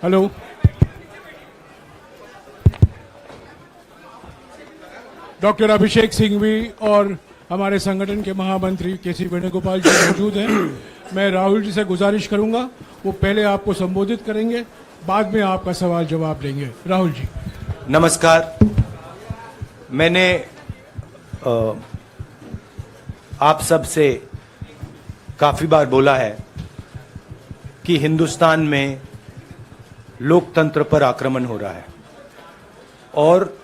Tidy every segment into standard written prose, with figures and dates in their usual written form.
Hello. Doctor अभिषेक सिंघवी और हमारे संगठन के महामंत्री केसी वेणुगोपाल जी मौजूद हैं। मैं राहुल जी से गुजारिश करूंगा, वो पहले आपको संबोधित करेंगे, बाद में आपका सवाल जवाब लेंगे। राहुल जी। नमस्कार। मैंने आप सब से काफी बार बोला है कि हिंदुस्तान में लोकतंत्र पर आक्रमण हो रहा है और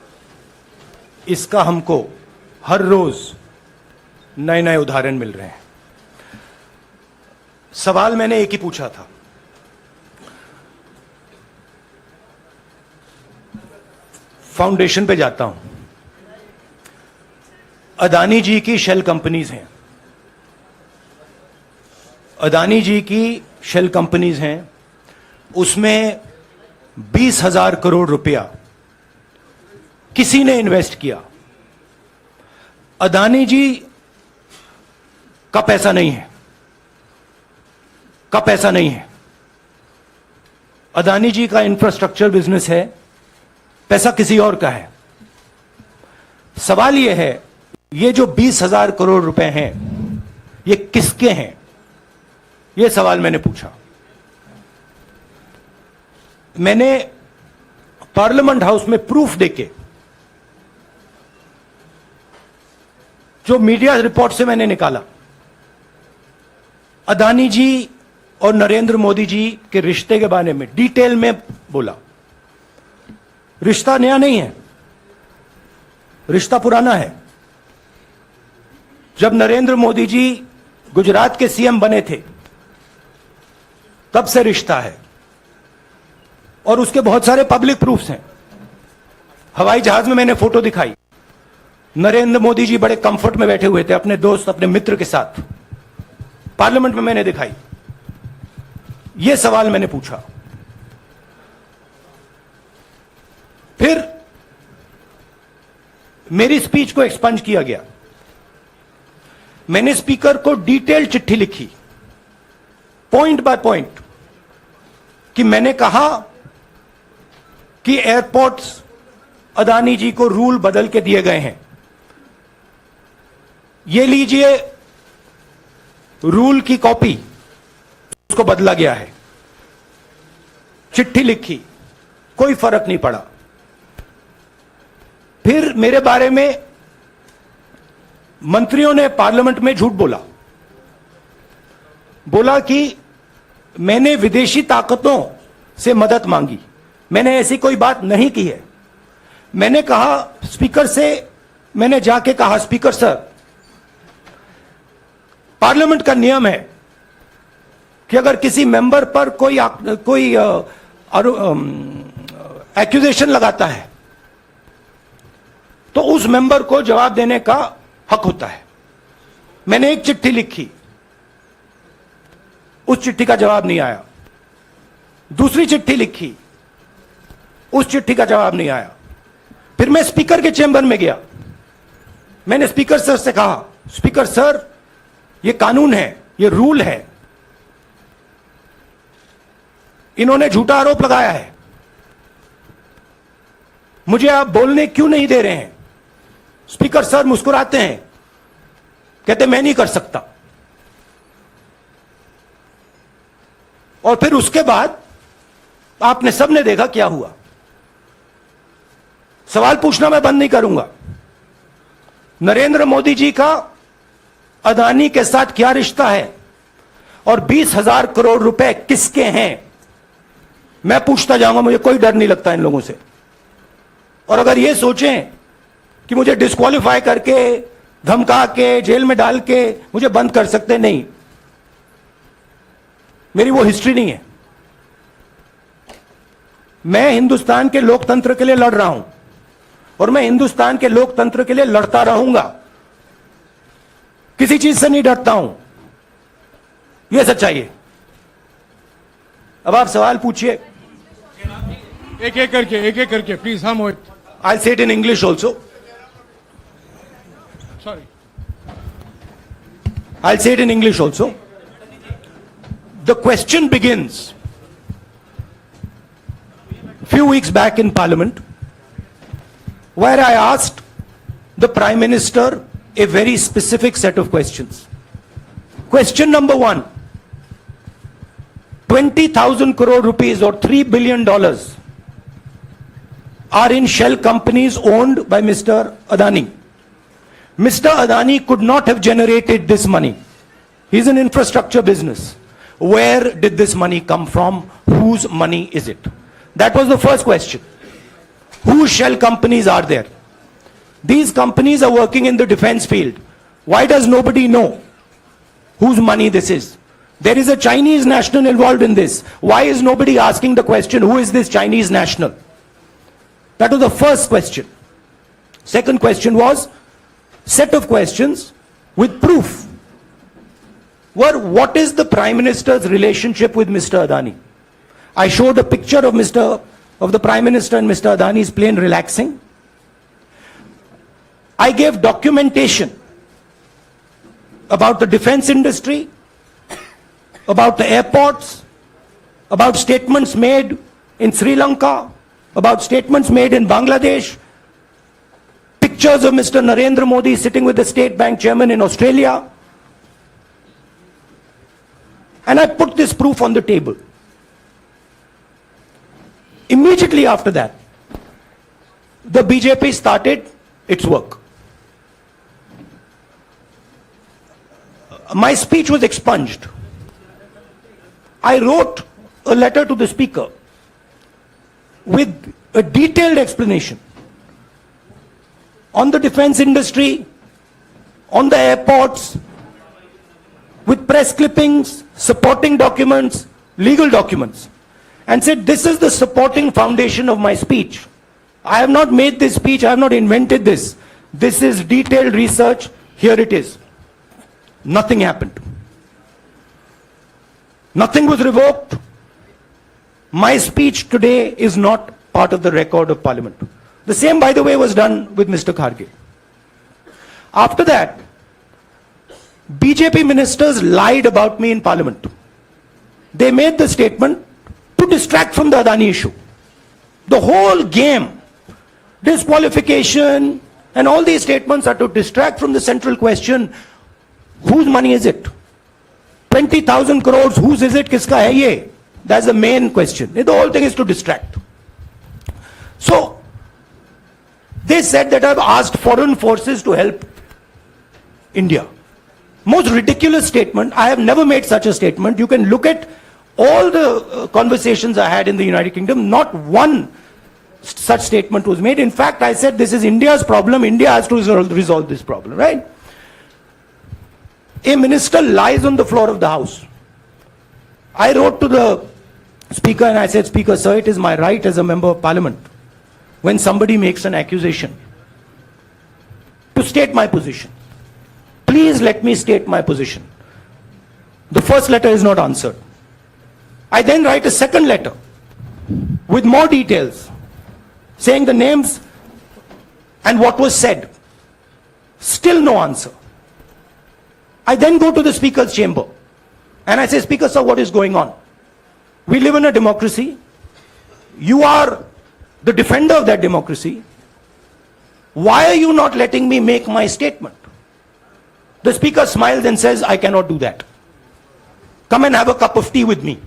इसका हमको हर रोज नए नए उदाहरण मिल रहे हैं। सवाल मैंने एक ही पूछा था, फाउंडेशन पे जाता हूं। अदानी जी की शेल कंपनीज हैं, अदानी जी की शेल कंपनीज हैं, उसमें 20,000 करोड़ रुपया किसी ने इन्वेस्ट किया। अदानी जी का पैसा नहीं है, का पैसा नहीं है। अदानी जी का इंफ्रास्ट्रक्चर बिजनेस है, पैसा किसी और का है। सवाल यह है, ये जो 20,000 करोड़ रुपए हैं, ये किसके हैं? यह सवाल मैंने पूछा। मैंने पार्लियामेंट हाउस में प्रूफ देके, जो मीडिया रिपोर्ट से मैंने निकाला, अदानी जी और नरेंद्र मोदी जी के रिश्ते के बारे में डिटेल में बोला। रिश्ता नया नहीं है, रिश्ता पुराना है। जब नरेंद्र मोदी जी गुजरात के सीएम बने थे, तब से रिश्ता है और उसके बहुत सारे पब्लिक प्रूफ्स हैं। हवाई जहाज में मैंने फोटो दिखाई, नरेंद्र मोदी जी बड़े कंफर्ट में बैठे हुए थे अपने दोस्त, अपने मित्र के साथ। पार्लियामेंट में मैंने दिखाई। यह सवाल मैंने पूछा। फिर मेरी स्पीच को एक्सपंज किया गया। मैंने स्पीकर को डिटेल चिट्ठी लिखी, पॉइंट बाय पॉइंट, कि मैंने कहा कि एयरपोर्ट्स अदानी जी को रूल बदल के दिए गए हैं। ये लीजिए रूल की कॉपी, उसको बदला गया है। चिट्ठी लिखी, कोई फर्क नहीं पड़ा। फिर मेरे बारे में मंत्रियों ने पार्लियामेंट में झूठ बोला, बोला कि मैंने विदेशी ताकतों से मदद मांगी। मैंने ऐसी कोई बात नहीं की है। मैंने कहा स्पीकर से, मैंने जाके कहा, स्पीकर सर, पार्लियामेंट का नियम है कि अगर किसी मेंबर पर कोई एक्यूजेशन लगाता है तो उस मेंबर को जवाब देने का हक होता है। मैंने एक चिट्ठी लिखी, उस चिट्ठी का जवाब नहीं आया। दूसरी चिट्ठी लिखी, उस चिट्ठी का जवाब नहीं आया। फिर मैं स्पीकर के चेंबर में गया। मैंने स्पीकर सर से कहा, स्पीकर सर, ये कानून है, ये रूल है, इन्होंने झूठा आरोप लगाया है, मुझे आप बोलने क्यों नहीं दे रहे हैं? स्पीकर सर मुस्कुराते हैं, कहते मैं नहीं कर सकता। और फिर उसके बाद आपने सबने देखा क्या हुआ। सवाल पूछना मैं बंद नहीं करूंगा। नरेंद्र मोदी जी का अदानी के साथ क्या रिश्ता है और 20,000 करोड़ रुपए किसके हैं, मैं पूछता जाऊंगा। मुझे कोई डर नहीं लगता इन लोगों से। और अगर ये सोचें कि मुझे डिस्क्वालीफाई करके, धमका के, जेल में डाल के मुझे बंद कर सकते, नहीं, मेरी वो हिस्ट्री नहीं है। मैं हिंदुस्तान के लोकतंत्र के लिए लड़ रहा हूं और मैं हिंदुस्तान के लोकतंत्र के लिए लड़ता रहूंगा। किसी चीज से नहीं डरता हूं, यह सच्चाई है। अब आप सवाल पूछिए। एक एक करके प्लीज। हाँ मोहित। I'll say it in English also. Sorry. I'll say it in English also. The question begins few weeks back in Parliament, where I asked the Prime Minister a very specific set of questions. Question number one, 20,000 crore rupees or $3 billion are in shell companies owned by Mr. Adani. Mr. Adani could not have generated this money. He's an infrastructure business. Where did this money come from? Whose money is it? That was the first question. Whose shell companies are there? These companies are working in the defense field. Why does nobody know whose money this is? There is a Chinese national involved in this. Why is nobody asking the question, who is this Chinese national? That was the first question. Second question was, set of questions with proof. What is the Prime Minister's relationship with Mr. Adani? I showed a picture of the Prime Minister and Mr. Adani's plane relaxing. I gave documentation about the defense industry, about the airports, about statements made in Sri Lanka, about statements made in Bangladesh, pictures of Mr. Narendra Modi sitting with the State Bank chairman in Australia. And I put this proof on the table. Immediately after that, the BJP started its work. My speech was expunged. I wrote a letter to the Speaker with a detailed explanation on the defense industry, on the airports, with press clippings, supporting documents, legal documents, and said this is the supporting foundation of my speech. I have not made this speech, I have not invented this. This is detailed research, here it is. Nothing happened. Nothing was revoked. My speech today is not part of the record of Parliament. The same, by the way, was done with Mr. Kharge. After that, BJP ministers lied about me in Parliament. They made the statement to distract from the Adani issue. The whole game, disqualification, and all these statements are to distract from the central question, whose money is it? 20,000 crores, whose is it? Kiska hai ye? That's the main question. The whole thing is to distract. So, they said that I've asked foreign forces to help India. Most ridiculous statement. I have never made such a statement. You can look at all the conversations I had in the United Kingdom. Not one such statement was made. In fact, I said this is India's problem. India has to resolve this problem, right? A minister lies on the floor of the House. I wrote to the Speaker and I said, Speaker, sir, it is my right as a member of Parliament, when somebody makes an accusation, to state my position. Please let me state my position. The first letter is not answered. I then write a second letter with more details, saying the names and what was said. Still no answer. I then go to the Speaker's chamber and I say, Speaker, sir, what is going on? We live in a democracy. You are the defender of that democracy. Why are you not letting me make my statement? The Speaker smiles and says, I cannot do that. Come and have a cup of tea with me.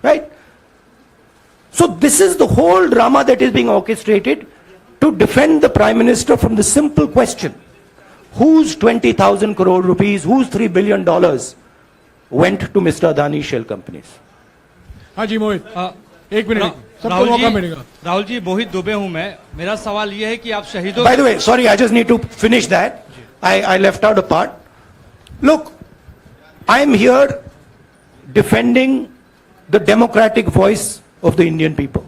Right? So this is the whole drama that is being orchestrated to defend the Prime Minister from the simple question, whose 20,000 crore rupees, whose $3 billion went to Mr. Adani shell companies? हाँ जी मोहित, एक minute, सबको मौका मिलेगा. राहुल जी, मोहित दुबे हूं मैं. मेरा सवाल ये है कि आप शहीदों. By the way, sorry, I just need to finish that. I left out a part. Look, I am here defending the democratic voice of the Indian people.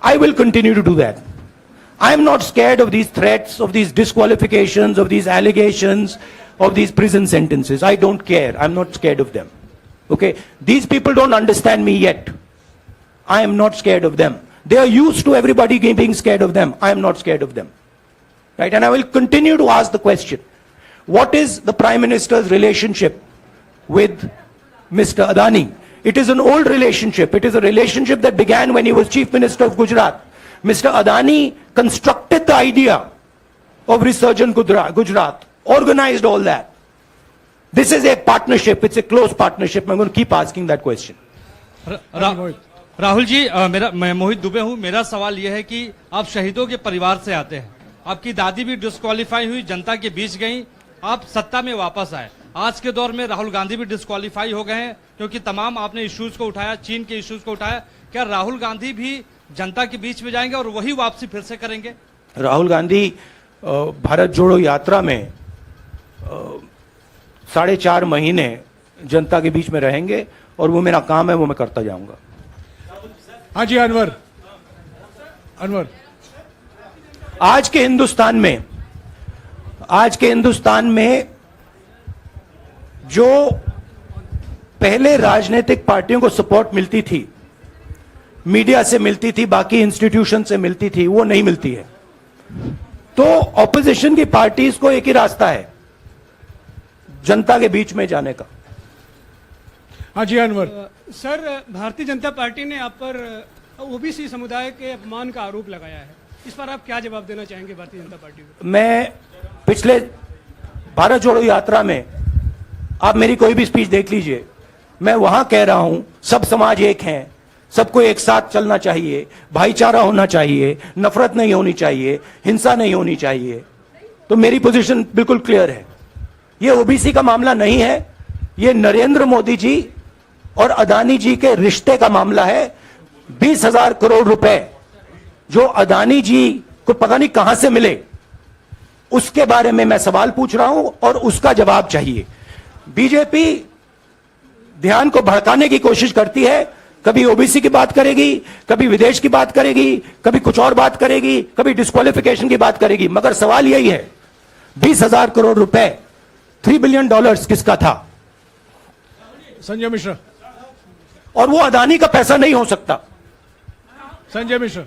I will continue to do that. I am not scared of these threats, of these disqualifications, of these allegations, of these prison sentences. I don't care. I'm not scared of them. Okay? These people don't understand me yet. I am not scared of them. They are used to everybody being scared of them. I am not scared of them. Right? And I will continue to ask the question, what is the Prime Minister's relationship with Mr. Adani? It is an old relationship. It is a relationship that began when he was Chief Minister of Gujarat. Mr. Adani constructed the idea of Resurgent Gujarat, organized all that. This is a partnership. It's a close partnership. I'm going to keep asking that question. Rahul ji, मैं मोहित दुबे हूं। मेरा सवाल यह है कि आप शहीदों के परिवार से आते हैं। आपकी दादी भी डिस्क्वालीफाई हुई, जनता के बीच गई, आप सत्ता में वापस आए। आज के दौर में राहुल गांधी भी डिस्क्वालीफाई हो गए हैं, क्योंकि तमाम आपने इश्यूज को उठाया, चीन के इश्यूज को उठाया। क्या राहुल गांधी भी जनता के बीच में जाएंगे और वही वापसी फिर से करेंगे? राहुल गांधी भारत जोड़ो यात्रा में 4.5 महीने जनता के बीच में रहेंगे और वो मेरा काम है, वो मैं करता जाऊंगा। हाँ जी, अनवर। आज के हिंदुस्तान में जो पहले राजनीतिक पार्टियों को सपोर्ट मिलती थी, मीडिया से मिलती थी, बाकी इंस्टीट्यूशन से मिलती थी, वो नहीं मिलती है। तो ऑपोजिशन की पार्टीज को एक ही रास्ता है, जनता के बीच में जाने का। हाँ जी, अनवर। सर, भारतीय जनता पार्टी ने आप पर ओबीसी समुदाय के अपमान का आरोप लगाया है। इस पर आप क्या जवाब देना चाहेंगे भारतीय जनता पार्टी को? मैं पिछले भारत जोड़ो यात्रा में, आप मेरी कोई भी स्पीच देख लीजिए, मैं वहां कह रहा हूं सब समाज एक हैं, सबको एक साथ चलना चाहिए, भाईचारा होना चाहिए, नफरत नहीं होनी चाहिए, हिंसा नहीं होनी चाहिए। तो मेरी पोजीशन बिल्कुल क्लियर है। ये ओबीसी का मामला नहीं है, ये नरेंद्र मोदी जी और अदानी जी के रिश्ते का मामला है। 20,000 करोड़ रुपए जो अदानी जी को पता नहीं कहां से मिले, उसके बारे में मैं सवाल पूछ रहा हूं और उसका जवाब चाहिए। बीजेपी ध्यान को भड़काने की कोशिश करती है, कभी ओबीसी की बात करेगी, कभी विदेश की बात करेगी, कभी कुछ और बात करेगी, कभी डिस्क्वालिफिकेशन की बात करेगी, मगर सवाल यही है 20,000 करोड़ रुपए, $3 बिलियन किसका था? संजय मिश्रा। और वो अदानी का पैसा नहीं हो सकता। संजय मिश्रा।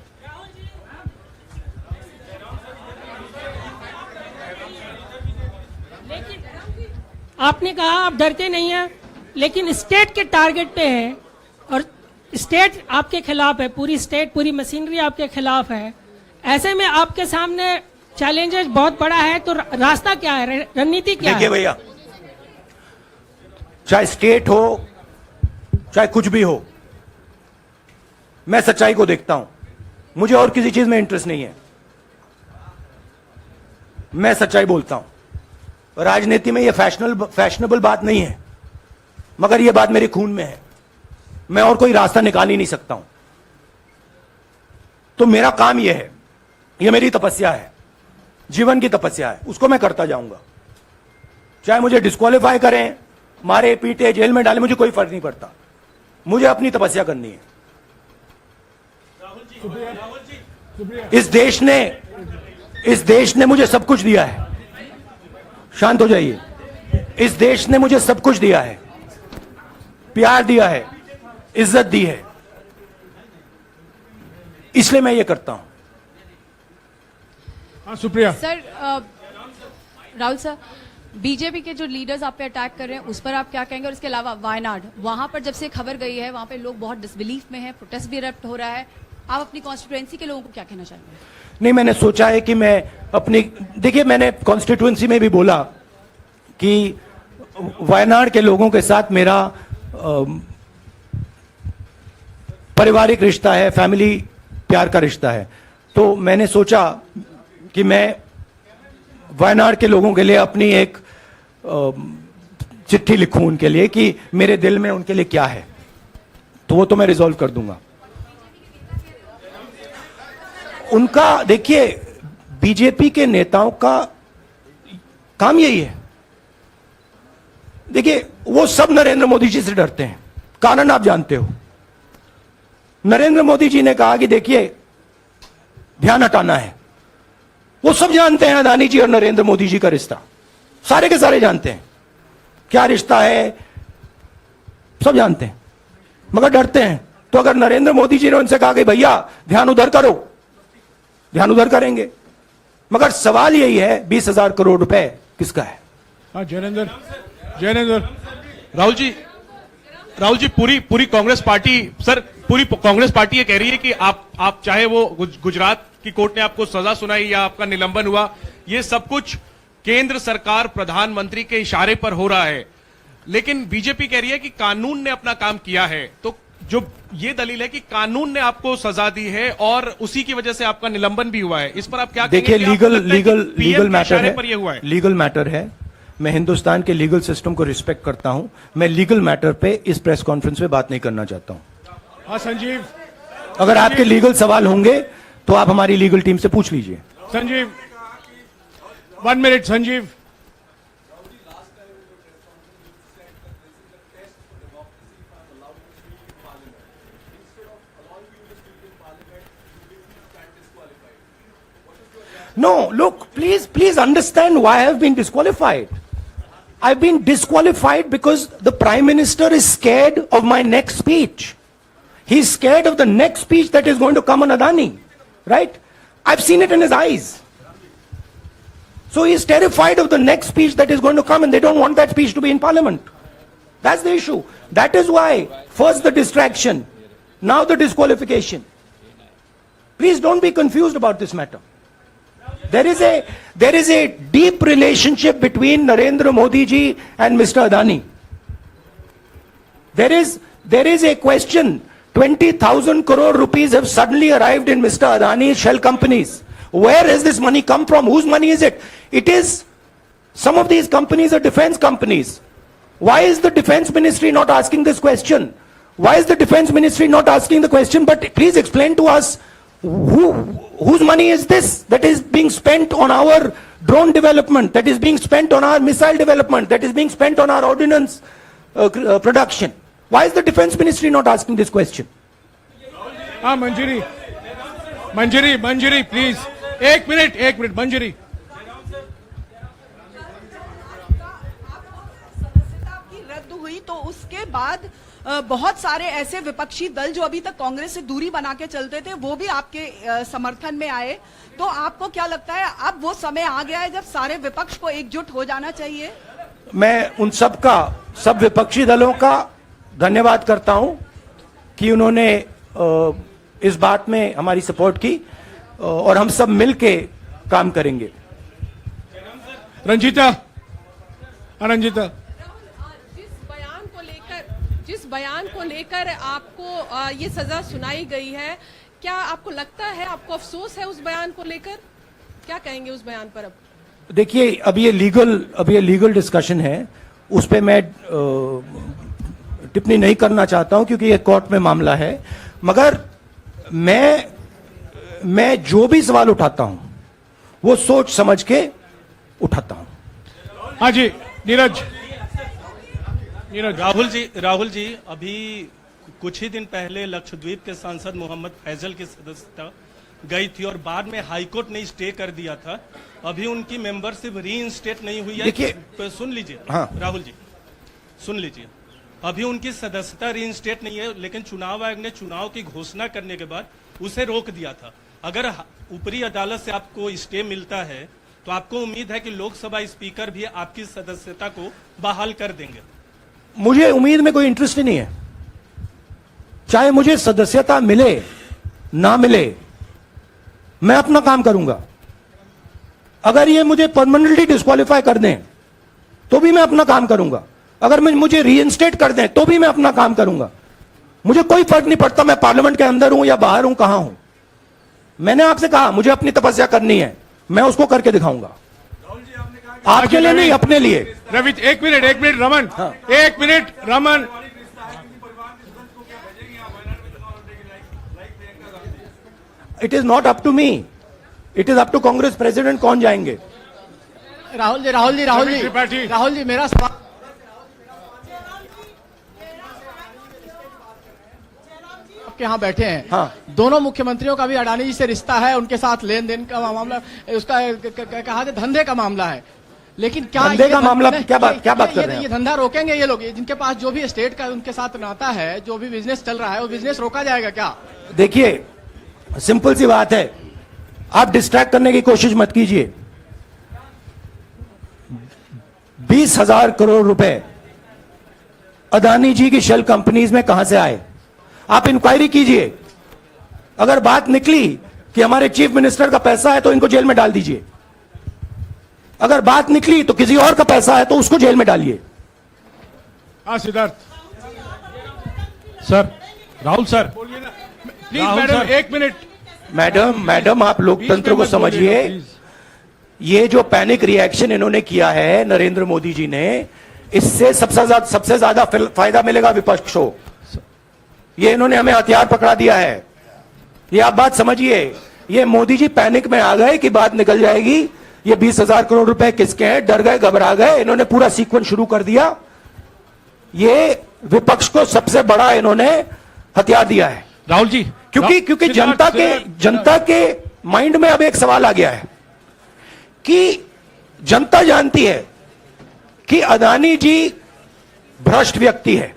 आपने कहा आप डरते नहीं हैं, लेकिन स्टेट के टारगेट पे हैं और स्टेट आपके खिलाफ है, पूरी स्टेट, पूरी मशीनरी आपके खिलाफ है। ऐसे में आपके सामने चैलेंजेस बहुत बड़ा है, तो रास्ता क्या है, रणनीति क्या है? देखिए भैया, चाहे स्टेट हो, चाहे कुछ भी हो, मैं सच्चाई को देखता हूं। मुझे और किसी चीज में इंटरेस्ट नहीं है, मैं सच्चाई बोलता हूं। राजनीति में यह फैशनेबल बात नहीं है, मगर यह बात मेरे खून में है। मैं और कोई रास्ता निकाल ही नहीं सकता हूं। तो मेरा काम यह है, यह मेरी तपस्या है, जीवन की तपस्या है, उसको मैं करता जाऊंगा। चाहे मुझे डिस्क्वालीफाई करें, मारे पीटे, जेल में डाले, मुझे कोई फर्क नहीं पड़ता। मुझे अपनी तपस्या करनी है। इस देश ने मुझे सब कुछ दिया है। शांत हो जाइए। इस देश ने मुझे सब कुछ दिया है, प्यार दिया है, इज्जत दी है, इसलिए मैं ये करता हूं। हाँ, Supriya. Sir, Rahul sir, BJP के जो लीडर्स आप पे अटैक कर रहे हैं उस पर आप क्या कहेंगे? और इसके अलावा वायनाड, वहां पर जब से खबर गई है, वहां पे लोग बहुत डिसबिलीफ में हैं, प्रोटेस्ट भी इरप्ट हो रहा है। आप अपनी कॉन्स्टिट्यूएंसी के लोगों को क्या कहना चाहेंगे? नहीं, मैंने सोचा है कि मैं अपनी, देखिए, मैंने कॉन्स्टिट्यूएंसी में भी बोला कि वायनाड के लोगों के साथ मेरा पारिवारिक रिश्ता है, फैमिली प्यार का रिश्ता है। तो मैंने सोचा कि मैं वायनाड के लोगों के लिए अपनी एक चिट्ठी लिखूं उनके लिए कि मेरे दिल में उनके लिए क्या है। तो वो तो मैं रिजॉल्व कर दूंगा। उनका, देखिए, बीजेपी के नेताओं का काम यही है। देखिए, वो सब नरेंद्र मोदी जी से डरते हैं, कारण आप जानते हो। नरेंद्र मोदी जी ने कहा कि देखिए, ध्यान हटाना है। वो सब जानते हैं अदानी जी और नरेंद्र मोदी जी का रिश्ता, सारे के सारे जानते हैं क्या रिश्ता है, सब जानते हैं, मगर डरते हैं। तो अगर नरेंद्र मोदी जी ने उनसे कहा कि भैया ध्यान उधर करो, ध्यान उधर करेंगे। मगर सवाल यही है 20,000 करोड़ रुपए किसका है? हाँ, जैनेंद्र। राहुल जी, राहुल जी, पूरी कांग्रेस पार्टी, सर पूरी कांग्रेस पार्टी ये कह रही है कि आप चाहे वो गुजरात की कोर्ट ने आपको सजा सुनाई या आपका निलंबन हुआ, ये सब कुछ केंद्र सरकार प्रधानमंत्री के इशारे पर हो रहा है। लेकिन बीजेपी कह रही है कि कानून ने अपना काम किया है। तो जो ये दलील है कि कानून ने आपको सजा दी है और उसी की वजह से आपका निलंबन भी हुआ है, इस पर आप क्या देखिए, कहेंगे? आपको लगता है कि लीगल PM के मैटर इशारे है, पर ये हुआ है। लीगल मैटर है। मैं हिंदुस्तान के लीगल सिस्टम को रिस्पेक्ट करता हूं। मैं लीगल मैटर पे इस प्रेस कॉन्फ्रेंस में बात नहीं करना चाहता हूं। हाँ संजीव, अगर आपके लीगल सवाल होंगे तो आप हमारी लीगल टीम से पूछ लीजिए। Sanjeev 1 minute Sanjeev. No, look, please understand why I have been disqualified. I've been disqualified because the Prime Minister is scared of my next speech. He's scared of the next speech that is going to come on Adani, right? I've seen it in his eyes. So he's terrified of the next speech that is going to come, and they don't want that speech to be in Parliament. That's the issue. That is why, first the distraction, now the disqualification. Please don't be confused about this matter. There is a deep relationship between Narendra Modi ji and Mr. Adani. There is a question. 20,000 crore rupees have suddenly arrived in Mr. Adani's shell companies. Where has this money come from? Whose money is it? It is, some of these companies are defense companies. Why is the defense ministry not asking this question? Why is the defense ministry not asking the question? But please explain to us, whose money is this that is being spent on our drone development, that is being spent on our missile development, that is being spent on our ordnance production? Why is the defense ministry not asking this question? हाँ मंजरी please, एक minute मंजरी। सदस्यता की रद्द हुई तो उसके बाद बहुत सारे ऐसे विपक्षी दल जो अभी तक कांग्रेस से दूरी बना के चलते थे वो भी आपके समर्थन में आए। तो आपको क्या लगता है अब वो समय आ गया है जब सारे विपक्ष को एकजुट हो जाना चाहिए? मैं उन सब विपक्षी दलों का धन्यवाद करता हूं कि उन्होंने इस बात में हमारी सपोर्ट की और हम सब मिलके काम करेंगे। रंजीता जिस बयान को लेकर आपको ये सजा सुनाई गई है, क्या आपको लगता है, आपको अफसोस है उस बयान को लेकर? क्या कहेंगे उस बयान पर? अब देखिए, अब ये लीगल डिस्कशन है, उस पे मैं टिप्पणी नहीं करना चाहता हूं क्योंकि ये कोर्ट में मामला है। मगर मैं जो भी सवाल उठाता हूं वो सोच समझ के उठाता हूं। हाँ जी नीरज। राहुल जी, अभी कुछ ही दिन पहले लक्षद्वीप के सांसद मोहम्मद फैजल की सदस्यता गई थी और बाद में हाईकोर्ट ने स्टे कर दिया था। अभी उनकी मेंबरशिप रीइंस्टेट नहीं हुई है। देखिए, सुन लीजिए। हाँ। राहुल जी सुन लीजिए, अभी उनकी सदस्यता रीइंस्टेट नहीं है, लेकिन चुनाव आयोग ने चुनाव की घोषणा करने के बाद उसे रोक दिया था। अगर ऊपरी अदालत से आपको स्टे मिलता है तो आपको उम्मीद है कि लोकसभा स्पीकर भी आपकी सदस्यता को बहाल कर देंगे? मुझे उम्मीद में कोई इंटरेस्ट ही नहीं है। चाहे मुझे सदस्यता मिले ना मिले, मैं अपना काम करूंगा। अगर ये मुझे परमानेंटली डिस्क्वालीफाई कर दें तो भी मैं अपना काम करूंगा। अगर मुझे रीइंस्टेट कर दें तो भी मैं अपना काम करूंगा। मुझे कोई फर्क नहीं पड़ता मैं पार्लियामेंट के अंदर हूं या बाहर हूं, कहां हूं। मैंने आपसे कहा मुझे अपनी तपस्या करनी है, मैं उसको करके दिखाऊंगा। आपके लिए नहीं, अपने लिए। रवि एक मिनट रमन, हाँ। एक minute Raman. It is not up to me, it is up to Congress president कौन जाएंगे। राहुल जी मेरा सवाल, आपके यहाँ बैठे हैं। हाँ। दोनों मुख्यमंत्रियों का भी अडानी जी से रिश्ता है, उनके साथ लेन देन का मामला, उसका कहा धंधे का मामला है। लेकिन क्या धंधे का मामला क्या बात कर रहे हैं? ये धंधा रोकेंगे ये लोग? जिनके पास जो भी स्टेट का उनके साथ नाता है, जो भी बिजनेस चल रहा है, वो बिजनेस रोका जाएगा क्या? देखिए, सिंपल सी बात है, आप डिस्ट्रैक्ट करने की कोशिश मत कीजिए। 20,000 करोड़ रुपए अदानी जी की शेल कंपनीज में कहां से आए? आप इंक्वायरी कीजिए। अगर बात निकली कि हमारे चीफ मिनिस्टर का पैसा है तो इनको जेल में डाल दीजिए। अगर बात निकली तो किसी और का पैसा है तो उसको जेल में डालिए। हाँ Siddharth, sir Rahul sir, please Rahul madam sir. 1 minute. Madam आप लोकतंत्र को समझिए। ये जो पैनिक रिएक्शन इन्होंने किया है नरेंद्र मोदी जी ने, इससे सबसे ज्यादा फायदा मिलेगा विपक्ष को। ये इन्होंने हमें हथियार पकड़ा दिया है। ये आप बात समझिए। ये मोदी जी पैनिक में आ गए कि बात निकल जाएगी, ये 20,000 करोड़ रुपए किसके हैं, डर गए, घबरा गए, इन्होंने पूरा सीक्वेंस शुरू कर दिया। ये विपक्ष को सबसे बड़ा इन्होंने हथियार दिया है राहुल जी, क्योंकि जनता के माइंड में अब एक सवाल आ गया है कि जनता जानती है कि अदानी जी भ्रष्ट व्यक्ति है।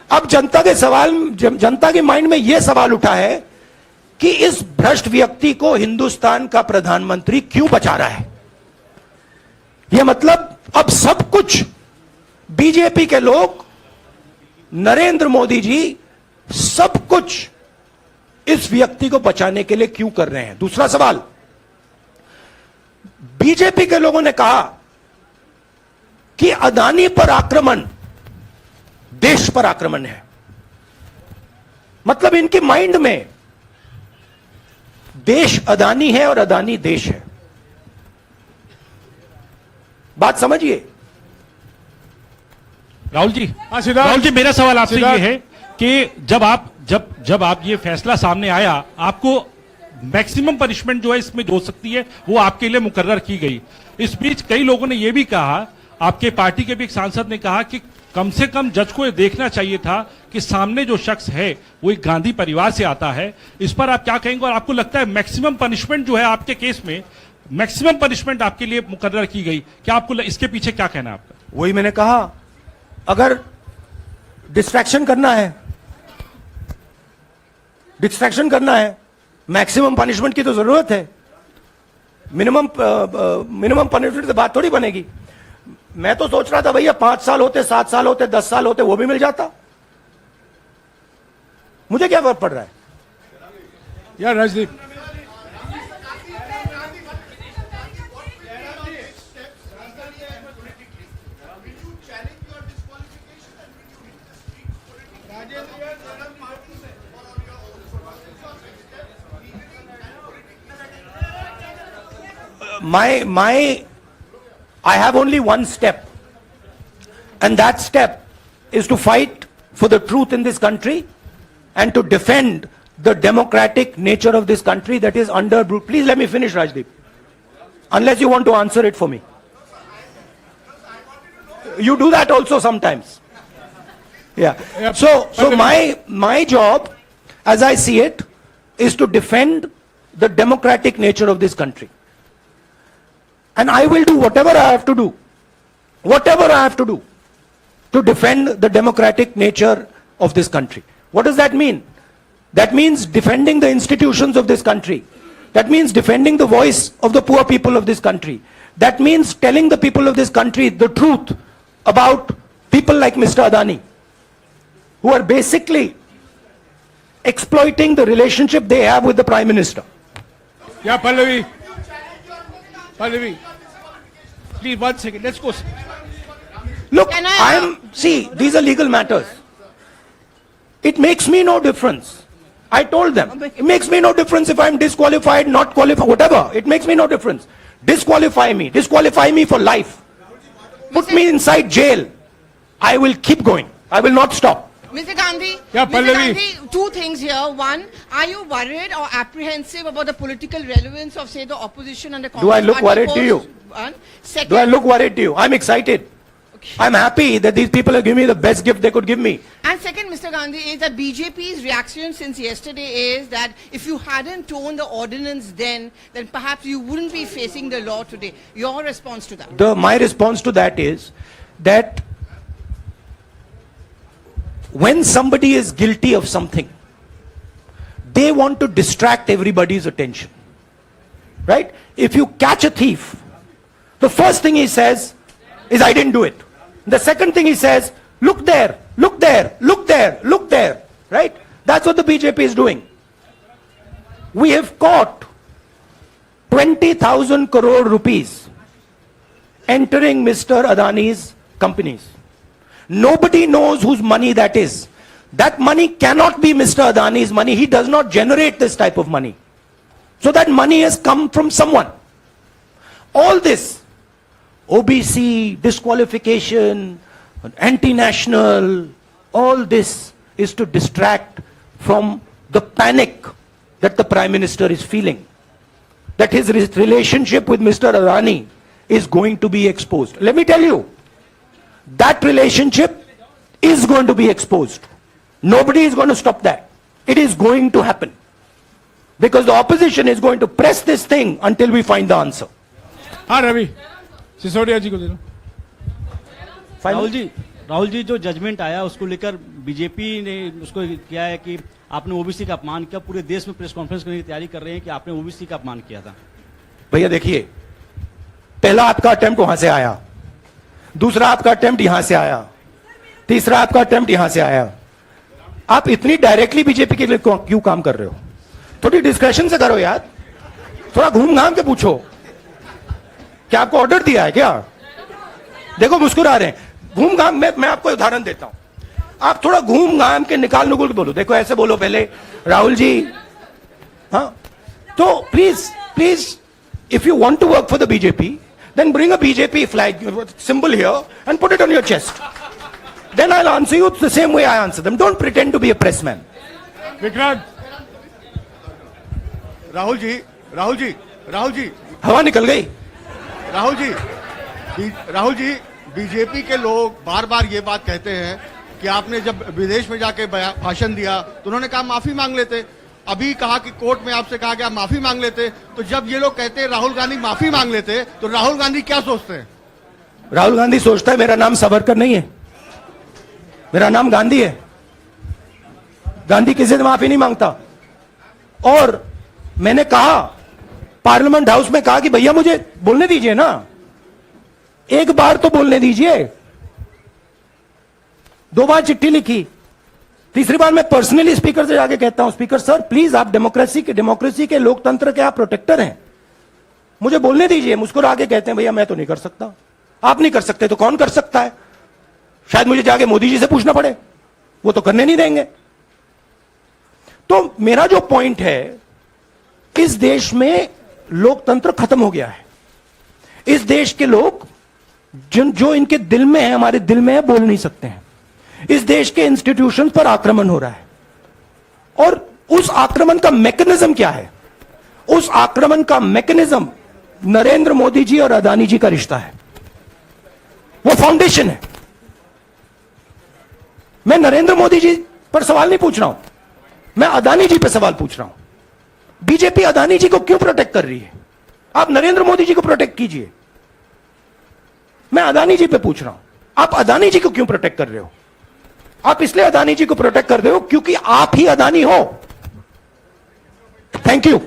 अब जनता के माइंड में यह सवाल उठा है कि इस भ्रष्ट व्यक्ति को हिंदुस्तान का प्रधानमंत्री क्यों बचा रहा है। यह मतलब अब सब कुछ बीजेपी के लोग, नरेंद्र मोदी जी सब कुछ इस व्यक्ति को बचाने के लिए क्यों कर रहे हैं। दूसरा सवाल, बीजेपी के लोगों ने कहा कि अदानी पर आक्रमण देश पर आक्रमण है। मतलब इनके माइंड में देश अदानी है और अदानी देश है। बात समझिए। राहुल जी, हाँ सिद्धार्थ, राहुल जी, मेरा सवाल आपसे ये सिद्धार्थ। है कि जब आप ये फैसला सामने आया, आपको मैक्सिमम पनिशमेंट जो है इसमें जो हो सकती है वो आपके लिए मुकर्रर की गई। इस बीच कई लोगों ने यह भी कहा, आपके पार्टी के भी एक सांसद ने कहा कि कम से कम जज को यह देखना चाहिए था कि सामने जो शख्स है वो एक गांधी परिवार से आता है। इस पर आप क्या कहेंगे? और आपको लगता है मैक्सिमम पनिशमेंट जो है आपके केस में, मैक्सिमम पनिशमेंट आपके लिए मुकर्रर की गई, क्या आपको इसके पीछे क्या कहना है आपका? वही मैंने कहा, अगर डिस्ट्रैक्शन करना है, मैक्सिमम पनिशमेंट की तो जरूरत है। मिनिमम पनिशमेंट से बात थोड़ी बनेगी। मैं तो सोच रहा था भैया 5 साल होते, 7 साल होते, 10 साल होते, वो भी मिल जाता। मुझे क्या फर्क पड़ रहा है यार Rajdeep, I have only one step, and that step is to fight for the truth in this country and to defend the democratic nature of this country that is under. Please let me finish, Rajdeep, unless you want to answer it for me. You do that also sometimes. Yeah. So my job, as I see it, is to defend the democratic nature of this country. And I will do whatever I have to do to defend the democratic nature of this country. What does that mean? That means defending the institutions of this country. That means defending the voice of the poor people of this country. That means telling the people of this country the truth about people like Mr. Adani, who are basically exploiting the relationship they have with the Prime Minister. Yeah, Pallavi, please 1 second. Let's go. Look, see, these are legal matters. It makes me no difference. I told them, it makes me no difference if I'm disqualified, not qualified, whatever. It makes me no difference. Disqualify me for life. Put me inside jail. I will keep going. I will not stop. Mr. Gandhi, Yeah, Mr. Pallavi. Gandhi, 2 things here. One, are you worried or apprehensive about the political relevance of, say, the opposition and the Congress Do I look party worried to post? you? One. Second, Do I look worried to you? I'm excited. I'm happy that these people have given me the best gift they could give me. And second, Mr. Gandhi, is that BJP's reaction since yesterday is that if you hadn't torn the ordinance then perhaps you wouldn't be facing the law today. Your response to that? My response to that is that when somebody is guilty of something, they want to distract everybody's attention. Right? If you catch a thief, the first thing he says is, I didn't do it. The second thing he says, Look there, look there, look there, look there, right? That's what the BJP is doing. We have caught 20,000 crore rupees entering Mr. Adani's companies. Nobody knows whose money that is. That money cannot be Mr. Adani's money. He does not generate this type of money. So that money has come from someone. All this, OBC, disqualification, anti-national, all this is to distract from the panic that the Prime Minister is feeling. That his relationship with Mr. Adani is going to be exposed. Let me tell you, that relationship is going to be exposed. Nobody is going to stop that. It is going to happen. Because the opposition is going to press this thing until we find the answer. हाँ रवि सिसोदिया जी को दे दो. राहुल जी जो judgement आया उसको लेकर BJP ने उसको किया है कि आपने ओबीसी का अपमान किया. पूरे देश में प्रेस कॉन्फ्रेंस करने की तैयारी कर रहे हैं कि आपने ओबीसी का अपमान किया था. भैया देखिए, पहला आपका अटेम्प्ट वहां से आया, दूसरा आपका अटेम्प्ट यहां से आया, तीसरा आपका अटेम्प्ट यहां से आया. आप इतनी डायरेक्टली बीजेपी के लिए क्यों काम कर रहे हो? थोड़ी डिस्कशन से करो यार, थोड़ा घूम घाम के पूछो. क्या आपको ऑर्डर दिया है क्या? देखो मुस्कुरा रहे हैं. घूम घाम मैं आपको उदाहरण देता हूं. आप थोड़ा घूम घाम के निकाल नुकुल के बोलो. देखो ऐसे बोलो पहले, राहुल जी. हाँ, तो please if you want to work for the BJP, then bring a BJP flag symbol here and put it on your chest. Then I'll answer you the same way I answer them. Don't pretend to be a press man. Vikrant Rahul ji हवा निकल गई. Rahul ji BJP के लोग बार बार ये बात कहते हैं कि आपने जब विदेश में जाके भाषण दिया तो उन्होंने कहा माफी मांग लेते. अभी कहा कि कोर्ट में आपसे कहा गया माफी मांग लेते. तो जब ये लोग कहते हैं राहुल गांधी माफी मांग लेते, तो राहुल गांधी क्या सोचते हैं? राहुल गांधी सोचता है मेरा नाम सावरकर नहीं है, मेरा नाम गांधी है. गांधी किसी से माफी नहीं मांगता. और मैंने कहा पार्लियामेंट हाउस में, कहा कि भैया मुझे बोलने दीजिए ना, एक बार तो बोलने दीजिए. 2 बार चिट्ठी लिखी, तीसरी बार मैं पर्सनली स्पीकर से जाके कहता हूं, स्पीकर सर प्लीज, आप डेमोक्रेसी के लोकतंत्र के आप प्रोटेक्टर हैं, मुझे बोलने दीजिए. मुस्कुरा के कहते हैं भैया मैं तो नहीं कर सकता. आप नहीं कर सकते तो कौन कर सकता है? शायद मुझे जाके मोदी जी से पूछना पड़े, वो तो करने नहीं देंगे. तो मेरा जो पॉइंट है, इस देश में लोकतंत्र खत्म हो गया है. इस देश के लोग जो इनके दिल में है, हमारे दिल में है, बोल नहीं सकते हैं. इस देश के इंस्टीट्यूशंस पर आक्रमण हो रहा है. और उस आक्रमण का मैकेनिज्म क्या है? उस आक्रमण का मैकेनिज्म नरेंद्र मोदी जी और अदानी जी का रिश्ता है. वो फाउंडेशन है. मैं नरेंद्र मोदी जी पर सवाल नहीं पूछ रहा हूं, मैं अदानी जी पर सवाल पूछ रहा हूं. बीजेपी अदानी जी को क्यों प्रोटेक्ट कर रही है? आप नरेंद्र मोदी जी को प्रोटेक्ट कीजिए. मैं अदानी जी पे पूछ रहा हूं, आप अदानी जी को क्यों प्रोटेक्ट कर रहे हो? आप इसलिए अदानी जी को प्रोटेक्ट कर रहे हो क्योंकि आप ही अदानी हो. Thank you.